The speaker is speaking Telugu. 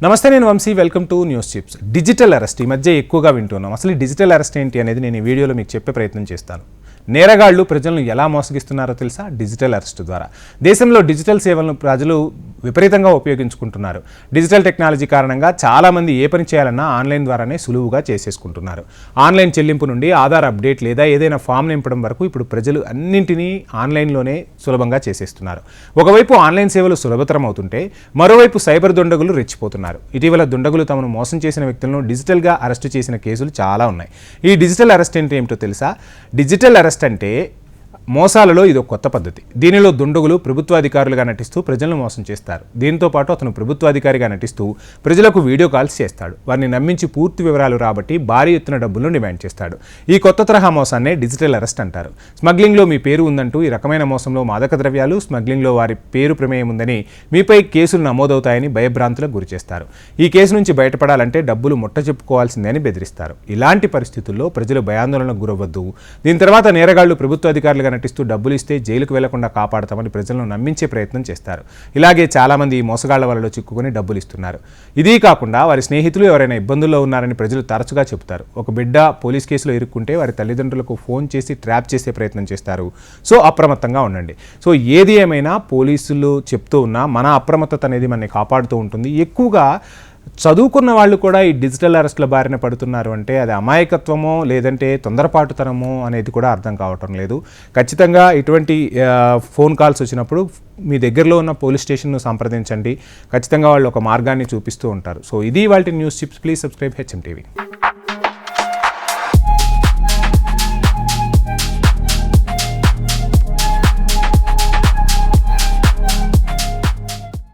నమస్తే, నేను Vamshi. Welcome to News Chips. Digital arrest ఈ మధ్య ఎక్కువగా వింటున్నాం. అసలు ఈ డిజిటల్ అరెస్ట్ ఏంటి అనేది నేను ఈ వీడియోలో మీకు చెప్పే ప్రయత్నం చేస్తాను. నేరగాళ్లు ప్రజలను ఎలా మోసగిస్తున్నారో తెలుసా? డిజిటల్ అరెస్ట్ ద్వారా. దేశంలో డిజిటల్ సేవలను ప్రజలు విపరీతంగా ఉపయోగించుకుంటున్నారు. డిజిటల్ టెక్నాలజీ కారణంగా చాలామంది ఏ పని చేయాలన్నా ఆన్లైన్ ద్వారానే సులువుగా చేసేసుకుంటున్నారు. ఆన్లైన్ చెల్లింపు నుండి ఆధార్ అప్డేట్ లేదా ఏదైనా ఫామ్ నింపడం వరకు ఇప్పుడు ప్రజలు అన్నింటినీ ఆన్లైన్లోనే సులభంగా చేసేస్తున్నారు. ఒకవైపు ఆన్లైన్ సేవలు సులభతరం అవుతుంటే మరోవైపు సైబర్ దుండగులు రెచ్చిపోతున్నారు. ఇటీవల దుండగులు తమను మోసం చేసిన వ్యక్తులను డిజిటల్గా అరెస్టు చేసిన కేసులు చాలా ఉన్నాయి. ఈ డిజిటల్ అరెస్ట్ అంటే ఏమిటో తెలుసా? డిజిటల్ అరెస్ట్ అంటే మోసాలలో ఇది ఒక కొత్త పద్ధతి. దీనిలో దుండగులు ప్రభుత్వాధికారులుగా నటిస్తూ ప్రజలను మోసం చేస్తారు. దీంతో పాటు అతను ప్రభుత్వాధికారిగా నటిస్తూ ప్రజలకు వీడియో కాల్స్ చేస్తాడు. వారిని నమ్మించి పూర్తి వివరాలు రాబట్టి భారీ ఎత్తున డబ్బులను డిమాండ్ చేస్తాడు. ఈ కొత్త తరహా మోసాన్నే డిజిటల్ అరెస్ట్ అంటారు. స్మగ్లింగ్లో మీ పేరు ఉందంటూ ఈ రకమైన మోసంలో మాదక ద్రవ్యాలు, స్మగ్లింగ్లో వారి పేరు ప్రమేయం ఉందని మీపై కేసులు నమోదవుతాయని భయభ్రాంతులకు గురిచేస్తారు. ఈ కేసు నుంచి బయటపడాలంటే డబ్బులు ముట్ట చెప్పుకోవాల్సిందే అని బెదిరిస్తారు. ఇలాంటి పరిస్థితుల్లో ప్రజలు భయాందోళనకు గురవద్దు. దీని తర్వాత నేరగాళ్లు ప్రభుత్వాధికారులుగా నటిస్తూ డబ్బులు ఇస్తే జైలుకు వెళ్లకుండా కాపాడతామని ప్రజలను నమ్మించే ప్రయత్నం చేస్తారు. ఇలాగే చాలామంది ఈ మోసగాళ్ల వలలో చిక్కుకొని డబ్బులు ఇస్తున్నారు. ఇదీ కాకుండా వారి స్నేహితులు ఎవరైనా ఇబ్బందుల్లో ఉన్నారని ప్రజలు తరచుగా చెబుతారు. ఒక బిడ్డ పోలీస్ కేసులో ఇరుక్కుంటే వారి తల్లిదండ్రులకు ఫోన్ చేసి ట్రాప్ చేసే ప్రయత్నం చేస్తారు. సో అప్రమత్తంగా ఉండండి. సో ఏది ఏమైనా పోలీసులు చెప్తూ ఉన్నా మన అప్రమత్తత అనేది మనని కాపాడుతూ ఉంటుంది. ఎక్కువగా చదువుకున్న వాళ్ళు కూడా ఈ డిజిటల్ అరెస్ట్ల బారిన పడుతున్నారు అంటే అది అమాయకత్వమో లేదంటే తొందరపాటుతనమో అనేది కూడా అర్థం కావటం లేదు. ఖచ్చితంగా ఇటువంటి ఫోన్ కాల్స్ వచ్చినప్పుడు మీ దగ్గరలో ఉన్న పోలీస్ స్టేషన్ను సంప్రదించండి. ఖచ్చితంగా వాళ్ళు ఒక మార్గాన్ని చూపిస్తూ ఉంటారు. సో ఇది వాళ్ళ news chips. Please subscribe HM TV.